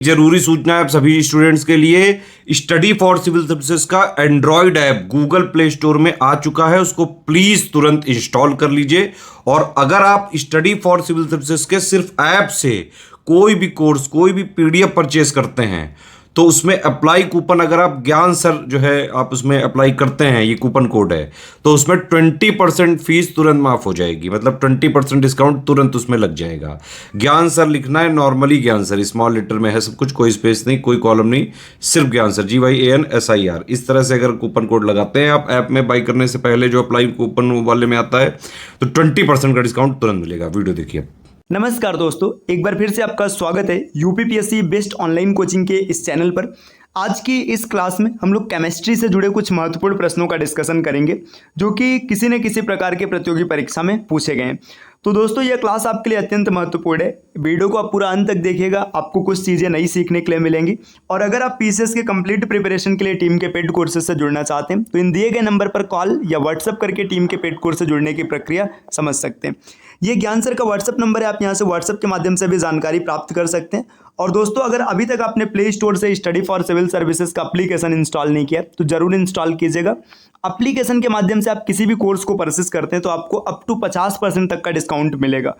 जरूरी सूचना है आप सभी स्टूडेंट्स के लिए। स्टडी फॉर सिविल सर्विसेज का Android app Google play store में आ चुका है, उसको प्लीज तुरंत इंस्टॉल कर लीजिए। और अगर आप स्टडी फॉर सिविल सर्विसेज के सिर्फ ऐप से कोई भी कोर्स, कोई भी पीडीएफ परचेस करते हैं तो उसमें अप्लाई कूपन, अगर आप ज्ञान सर जो है आप उसमें अप्लाई करते हैं, ये कूपन कोड है, तो उसमें 20% फीस तुरंत माफ हो जाएगी। मतलब 20% डिस्काउंट तुरंत उसमें लग जाएगा। ज्ञान सर लिखना है, नॉर्मली ज्ञान सर, स्मॉल लेटर में है सब कुछ, कोई स्पेस नहीं, कोई कॉलम नहीं, सिर्फ ज्ञान सर, GYANSIR। इस तरह से अगर कूपन कोड लगाते हैं आप ऐप में बाई करने से पहले, जो अप्लाई कूपन वाले में आता है, तो 20% का डिस्काउंट तुरंत मिलेगा। वीडियो देखिए। नमस्कार दोस्तों, एक बार फिर से आपका स्वागत है यूपीपीएससी बेस्ट ऑनलाइन कोचिंग के इस चैनल पर। आज की इस क्लास में हम लोग केमिस्ट्री से जुड़े कुछ महत्वपूर्ण प्रश्नों का डिस्कशन करेंगे जो कि किसी न किसी प्रकार के प्रतियोगी परीक्षा में पूछे गए हैं। तो दोस्तों यह क्लास आपके लिए अत्यंत महत्वपूर्ण है। वीडियो को आप पूरा अंत तक देखिएगा, आपको कुछ चीज़ें नई सीखने के लिए मिलेंगी। और अगर आप पीसीएस के कंप्लीट प्रिपरेशन के लिए टीम के पेड कोर्सेज से जुड़ना चाहते हैं तो इन दिए गए नंबर पर कॉल या व्हाट्सअप करके टीम के पेड कोर्स से जुड़ने की प्रक्रिया समझ सकते हैं। ये ज्ञान सर का व्हाट्सअप नंबर है, आप यहाँ से व्हाट्सअप के माध्यम से भी जानकारी प्राप्त कर सकते हैं। और दोस्तों अगर अभी तक आपने प्ले स्टोर से स्टडी फॉर सिविल सर्विसेज का एप्लीकेशन इंस्टॉल नहीं किया तो जरूर इंस्टॉल कीजिएगा। एप्लीकेशन के माध्यम से आप किसी भी कोर्स को परचेस करते हैं तो आपको अप टू 50% तक का डिस्काउंट मिलेगा।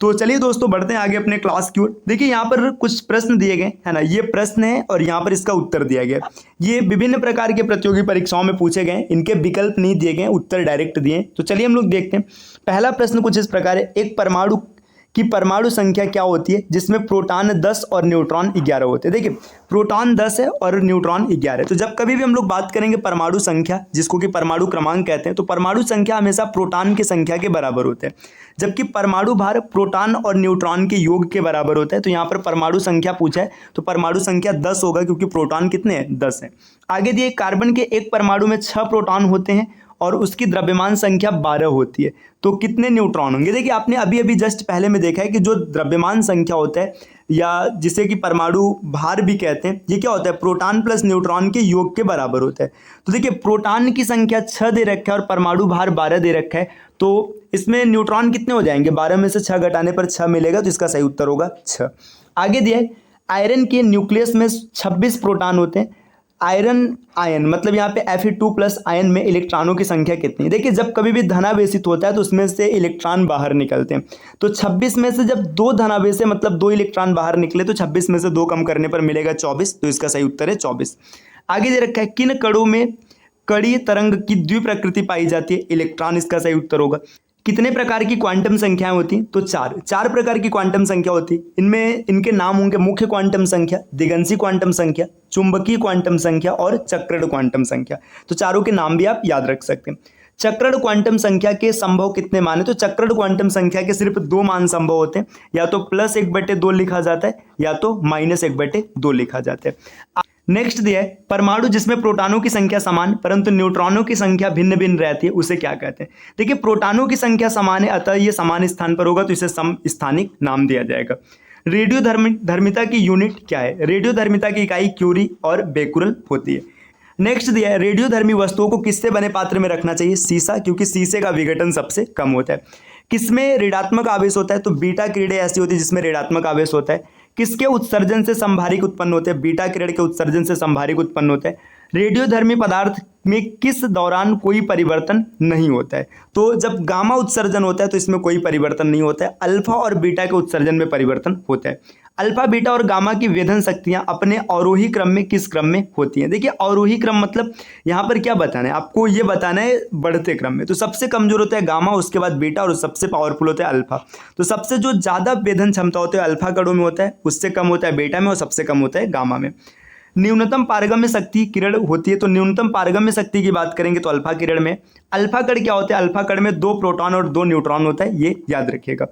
तो चलिए दोस्तों बढ़ते हैं आगे अपने क्लास की ओर। देखिए यहाँ पर कुछ प्रश्न दिए गए है ना, ये प्रश्न है और यहाँ पर इसका उत्तर दिया गया। ये विभिन्न प्रकार के प्रतियोगी परीक्षाओं में पूछे गए, इनके विकल्प नहीं दिए गए, उत्तर डायरेक्ट दिए। तो चलिए हम लोग देखते हैं। पहला प्रश्न कुछ इस प्रकार है, एक परमाणु की परमाणु संख्या क्या होती है जिसमें प्रोटॉन 10 और न्यूट्रॉन 11 होते हैं। देखिए प्रोटॉन 10 है और न्यूट्रॉन 11। तो जब कभी भी हम लोग बात करेंगे परमाणु संख्या, जिसको कि परमाणु क्रमांक कहते हैं, तो परमाणु संख्या हमेशा प्रोटॉन की संख्या के बराबर होते हैं, जबकि परमाणु भार प्रोटॉन और न्यूट्रॉन के योग के बराबर होता है। तो यहाँ पर परमाणु संख्या पूछा है तो परमाणु संख्या 10 होगा, क्योंकि प्रोटॉन कितने हैं, 10 है। आगे दिए कार्बन के एक परमाणु में 6 प्रोटॉन होते हैं और उसकी द्रव्यमान संख्या 12 होती है, तो कितने न्यूट्रॉन होंगे। देखिए आपने अभी अभी जस्ट पहले में देखा है कि जो द्रव्यमान संख्या होता है या जिसे कि परमाणु भार भी कहते हैं, ये क्या होता है, प्रोटॉन प्लस न्यूट्रॉन के योग के बराबर होता है। तो देखिए प्रोटॉन की संख्या 6 दे रखा है और परमाणु भार 12 दे रखा है, तो इसमें न्यूट्रॉन कितने हो जाएंगे, 12 में से 6 घटाने पर 6 मिलेगा, तो इसका सही उत्तर होगा 6। आगे दिया है आयरन के न्यूक्लियस में 26 प्रोटॉन होते हैं। आयन मतलब यहाँ पे Fe2+ आयन में इलेक्ट्रॉनों की संख्या कितनी है। देखिए जब कभी भी धनावेशित होता है तो उसमें से इलेक्ट्रॉन बाहर निकलते हैं। तो 26 में से जब 2 धनावेश मतलब 2 इलेक्ट्रॉन बाहर निकले तो 26 में से 2 कम करने पर मिलेगा 24, तो इसका सही उत्तर है 24। आगे दे रखा है किन कणों में कणीय तरंग की द्विप्रकृति पाई जाती है, इलेक्ट्रॉन, इसका सही उत्तर होगा। कितने प्रकार की क्वांटम संख्याएं होती हैं, तो 4 प्रकार की क्वांटम संख्या होती है। इनमें इनके नाम होंगे मुख्य क्वांटम संख्या, दिगंशी क्वांटम संख्या, चुंबकीय क्वांटम संख्या और चक्रण क्वांटम संख्या। तो चारों के नाम भी आप याद रख सकते हैं। चक्रण क्वांटम संख्या के संभव कितने मान है, तो चक्रण क्वांटम संख्या के सिर्फ 2 मान संभव होते हैं, या तो +1/2 लिखा जाता है या तो -1/2 लिखा जाता है। नेक्स्ट दिया है परमाणु जिसमें प्रोटॉनों की संख्या समान परंतु न्यूट्रॉनों की संख्या भिन्न भिन्न रहती है, उसे क्या कहते हैं। देखिए प्रोटॉनों की संख्या समान है, अतः ये समान स्थान पर होगा, तो इसे समस्थानिक नाम दिया जाएगा। रेडियो धर्मिता की यूनिट क्या है, रेडियो धर्मिता की इकाई क्यूरी और बेकुरल होती है। नेक्स्ट दिया है रेडियोधर्मी वस्तुओं को किससे बने पात्र में रखना चाहिए, शीशा, क्योंकि शीशे का विघटन सबसे कम होता है। किसमें ऋणात्मक आवेश होता है, तो बीटा किरणें ऐसी होती है जिसमें ऋणात्मक आवेश होता है। किसके उत्सर्जन से संभारिक उत्पन्न होते हैं, बीटा किरण के उत्सर्जन से संभारिक उत्पन्न होते हैं। रेडियोधर्मी पदार्थ में किस दौरान कोई परिवर्तन नहीं होता है, तो जब गामा उत्सर्जन होता है तो इसमें कोई परिवर्तन नहीं होता है। अल्फा और बीटा के उत्सर्जन में परिवर्तन होता है। अल्फा बीटा और गामा की वेधन शक्तियां अपने अवरोही क्रम में किस क्रम में होती हैं। देखिए अवरोही क्रम मतलब यहाँ पर क्या बताना है आपको, ये बताना है बढ़ते क्रम में। तो सबसे कमजोर होता है गामा, उसके बाद बीटा और सबसे पावरफुल होता है अल्फा। तो सबसे जो ज़्यादा वेधन क्षमता होती है अल्फा कणों में होता है, उससे कम होता है बीटा में और सबसे कम होता है गामा में। न्यूनतम पारगम्य शक्ति किरण होती है, तो न्यूनतम पारगम्य शक्ति की बात करेंगे तो अल्फा किरण में। अल्फा कण क्या होता है, अल्फा कण में 2 प्रोटॉन और 2 न्यूट्रॉन होता है, ये याद रखिएगा।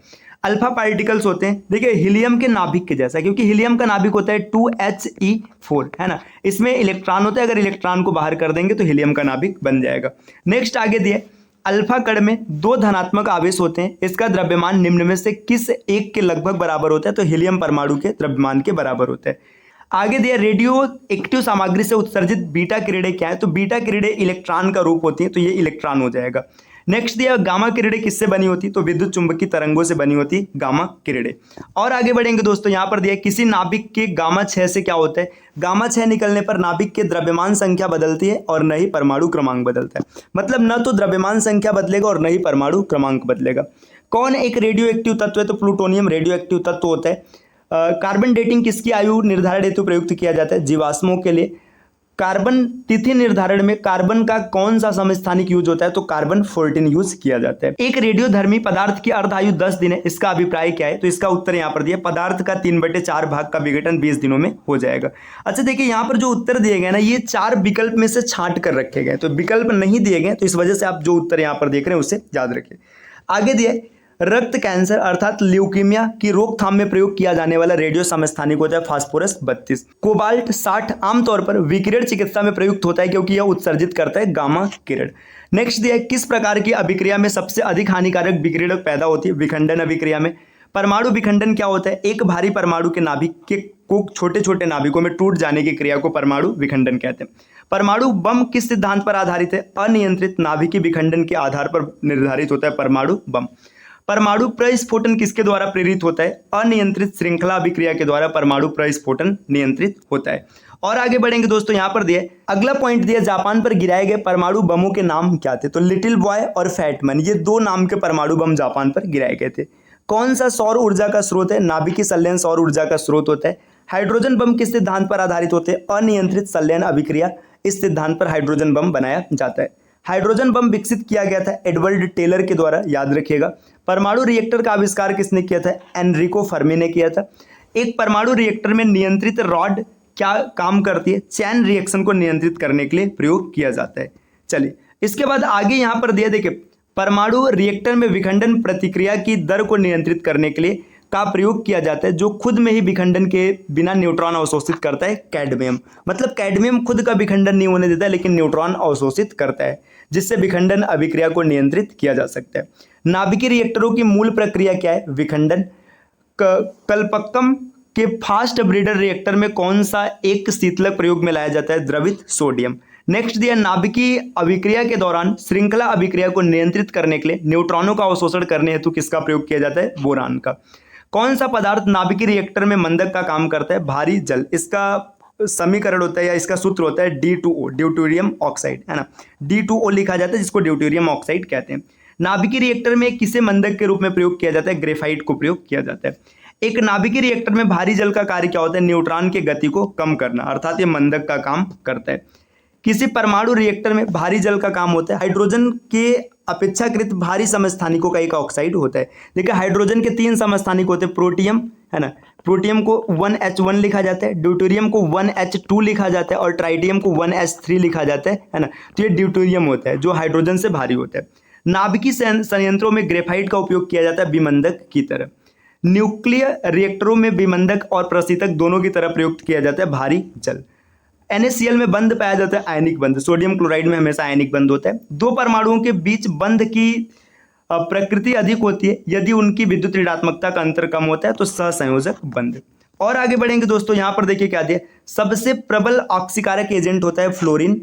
अल्फा पार्टिकल्स होते हैं, देखिए हीलियम के नाभिक के जैसा, क्योंकि हीलियम का नाभिक होता है 2He4, है ना, इसमें इलेक्ट्रॉन होता है, अगर इलेक्ट्रॉन को बाहर कर देंगे तो हीलियम का नाभिक बन जाएगा। नेक्स्ट आगे दिए अल्फा कण में 2 धनात्मक आवेश होते हैं, इसका द्रव्यमान निम्न में से किस एक के लगभग बराबर होता है, तो हीलियम परमाणु के द्रव्यमान के बराबर होता है। आगे दिया रेडियो एक्टिव सामग्री से उत्सर्जित बीटा किरणें क्या है, तो बीटा किरणें इलेक्ट्रॉन का रूप होती हैं, तो ये इलेक्ट्रॉन हो जाएगा। नेक्स्ट दिया गामा किरणें किससे बनी होती, तो विद्युत चुंबकीय तरंगों से बनी होती गामा किरणें। और आगे बढ़ेंगे दोस्तों, यहाँ पर दिया किसी नाभिक के गामा 6 से क्या होता है, गामा 6 निकलने पर नाभिक के द्रव्यमान संख्या बदलती है और न ही परमाणु क्रमांक बदलता है। मतलब न तो द्रव्यमान संख्या बदलेगा और न ही परमाणु क्रमांक बदलेगा। कौन एक रेडियो एक्टिव तत्व है, तो प्लूटोनियम रेडियो एक्टिव तत्व होता है। कार्बन डेटिंग किसकी आयु निर्धारण हेतु प्रयुक्त किया जाता है, जीवाश्मों के लिए। कार्बन तिथि निर्धारण में कार्बन का कौन सा समस्थानिक यूज होता है, तो कार्बन 14 यूज किया जाता है। एक रेडियोधर्मी पदार्थ की अर्ध आयु 10 दिन है, इसका अभिप्राय क्या है, तो इसका उत्तर यहाँ पर दिया पदार्थ का 3/4 भाग का विघटन 20 दिनों में हो जाएगा। अच्छा देखिए यहाँ पर जो उत्तर दिए गए ना, ये 4 विकल्प में से छांट कर रखे गए, तो विकल्प नहीं दिए गए, तो इस वजह से आप जो उत्तर यहाँ पर देख रहे हैं उसे याद रखिए। आगे दिया रक्त कैंसर अर्थात ल्यूकीमिया की रोकथाम में प्रयोग किया जाने वाला रेडियो समस्थानिक होता है फास्फोरस 32। कोबाल्ट 60 आमतौर पर विकिरण चिकित्सा में प्रयुक्त होता है क्योंकि यह उत्सर्जित करता है गामा किरण। नेक्स्ट दिया है किस प्रकार की अभिक्रिया में सबसे अधिक हानिकारक विकिरण पैदा होती है, विखंडन अभिक्रिया में। परमाणु विखंडन क्या होता है, एक भारी परमाणु के नाभिक के को छोटे छोटे नाभिकों में टूट जाने की क्रिया को परमाणु विखंडन कहते हैं। परमाणु बम किस सिद्धांत पर आधारित है, अनियंत्रित नाभिकीय विखंडन के आधार पर निर्धारित होता है परमाणु बम। परमाणु प्रस्फोटन किसके द्वारा प्रेरित होता है, अनियंत्रित श्रृंखला अभिक्रिया के द्वारा परमाणु प्रस्फोटन नियंत्रित होता है। और आगे बढ़ेंगे दोस्तों, यहाँ पर दिए अगला पॉइंट दिया जापान पर गिराए गए परमाणु बमों के नाम क्या थे, तो लिटिल बॉय और फैटमैन, ये 2 नाम के परमाणु बम जापान पर गिराए गए थे। कौन सा सौर ऊर्जा का स्रोत है, नाभिकीय संलयन सौर ऊर्जा का स्रोत होता है। हाइड्रोजन बम किस सिद्धांत पर आधारित होते हैं, अनियंत्रित संलयन अभिक्रिया, इस सिद्धांत पर हाइड्रोजन बम बनाया जाता है। हाइड्रोजन बम विकसित किया गया था एडवर्ड टेलर के द्वारा, याद रखिएगा। परमाणु रिएक्टर का आविष्कार किसने किया था, एनरिको फर्मी ने किया था। एक परमाणु रिएक्टर में नियंत्रित रॉड क्या काम करती है, चैन रिएक्शन को नियंत्रित करने के लिए प्रयोग किया जाता है। चलिए इसके बाद आगे यहाँ पर दिया देखिए परमाणु रिएक्टर में विखंडन प्रतिक्रिया की दर को नियंत्रित करने के लिए का प्रयोग किया जाता है, जो खुद में ही विखंडन के बिना न्यूट्रॉन अवशोषित करता है, कैडमियम। मतलब कैडमियम खुद का विखंडन नहीं होने देता है लेकिन न्यूट्रॉन अवशोषित करता है, जिससे विखंडन अभिक्रिया को नियंत्रित किया जा सकता है। नाभिकीय रिएक्टरों की मूल प्रक्रिया क्या है, विखंडन। कल्पक्कम के फास्ट ब्रीडर रिएक्टर में कौन सा एक शीतलक प्रयोग में लाया जाता है, द्रवित सोडियम। नेक्स्ट दिया नाभिकीय अभिक्रिया के दौरान श्रृंखला अभिक्रिया को नियंत्रित करने के लिए न्यूट्रॉनों का अवशोषण करने हेतु किसका प्रयोग किया जाता है, बोरान का। कौन सा पदार्थ नाभिकीय रिएक्टर में मंदक का काम करता है, भारी जल। इसका समीकरण होता है या इसका सूत्र होता है D2O, ड्यूटेरियम ऑक्साइड, है ना। D2O लिखा जाता है जिसको ड्यूटेरियम ऑक्साइड कहते हैं। नाभिकीय रिएक्टर में किसे मंदक के रूप में प्रयोग किया जाता है, ग्रेफाइट को प्रयोग किया जाता है। एक नाभिकीय रिएक्टर में भारी जल का कार्य क्या होता है, न्यूट्रॉन की गति को कम करना, अर्थात ये मंदक का काम करता है। किसी परमाणु रिएक्टर में भारी जल का काम होता है, हाइड्रोजन के अपेक्षाकृत भारी समस्थानिकों का एक ऑक्साइड होता है। देखिए हाइड्रोजन के 3 समस्थानिक होते हैं, प्रोटियम, है ना। प्रोटियम को 1H1 लिखा जाता है, ड्यूटेरियम को 1H2 लिखा जाता है और ट्राइटियम को 1H3 लिखा जाता है ना। तो ये ड्यूटेरियम होता है जो हाइड्रोजन से भारी होता है। नाभिकीय संयंत्रों में ग्रेफाइट का उपयोग किया जाता है विमंदक की तरह। न्यूक्लियर रिएक्टरों में विमंदक और प्रशीतक दोनों की तरह प्रयुक्त किया जाता है भारी जल। NaCl में बंध पाया जाता है आयनिक बंध, सोडियम क्लोराइड में हमेशा आयनिक बंध होता है। 2 परमाणुओं के बीच बंध की प्रकृति अधिक होती है यदि उनकी विद्युत ऋणात्मकता का अंतर कम होता है, तो सहसंयोजक बंध। और आगे बढ़ेंगे दोस्तों, यहाँ पर देखिए क्या दिया, सबसे प्रबल ऑक्सीकारक एजेंट होता है फ्लोरीन।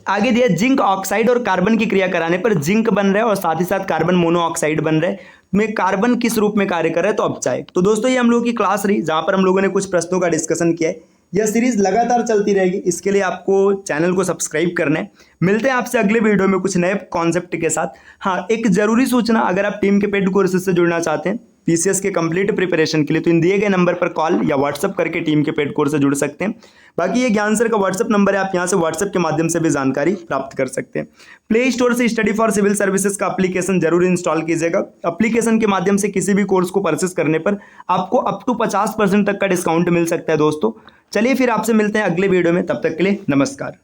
आगे दिया जिंक ऑक्साइड और कार्बन की क्रिया कराने पर जिंक बन रहा है और साथ ही साथ कार्बन मोनोऑक्साइड बन रहा है, में कार्बन किस रूप में कार्य कर रहा है, तो अपचायक। तो दोस्तों ये हम लोगों की क्लास रही जहाँ पर हम लोगों ने कुछ प्रश्नों का डिस्कशन किया है। यह सीरीज लगातार चलती रहेगी, इसके लिए आपको चैनल को सब्सक्राइब करना है। मिलते हैं आपसे अगले वीडियो में कुछ नए कॉन्सेप्ट के साथ। हाँ, एक जरूरी सूचना, अगर आप टीम के पेड कोर्सेज से जुड़ना चाहते हैं पीसीएस के कंप्लीट प्रिपरेशन के लिए, तो इन दिए गए नंबर पर कॉल या व्हाट्सअप करके टीम के पेड कोर्स से जुड़ सकते हैं। बाकी ये ज्ञान सर का व्हाट्सअप नंबर है, आप यहाँ से व्हाट्सअप के माध्यम से भी जानकारी प्राप्त कर सकते हैं। प्ले स्टोर से स्टडी फॉर सिविल सर्विसेज का एप्लीकेशन जरूर इंस्टॉल कीजिएगा। एप्लीकेशन के माध्यम से किसी भी कोर्स को परचेस करने पर आपको अप टू 50% तक का डिस्काउंट मिल सकता है दोस्तों। चलिए फिर आपसे मिलते हैं अगले वीडियो में, तब तक के लिए नमस्कार।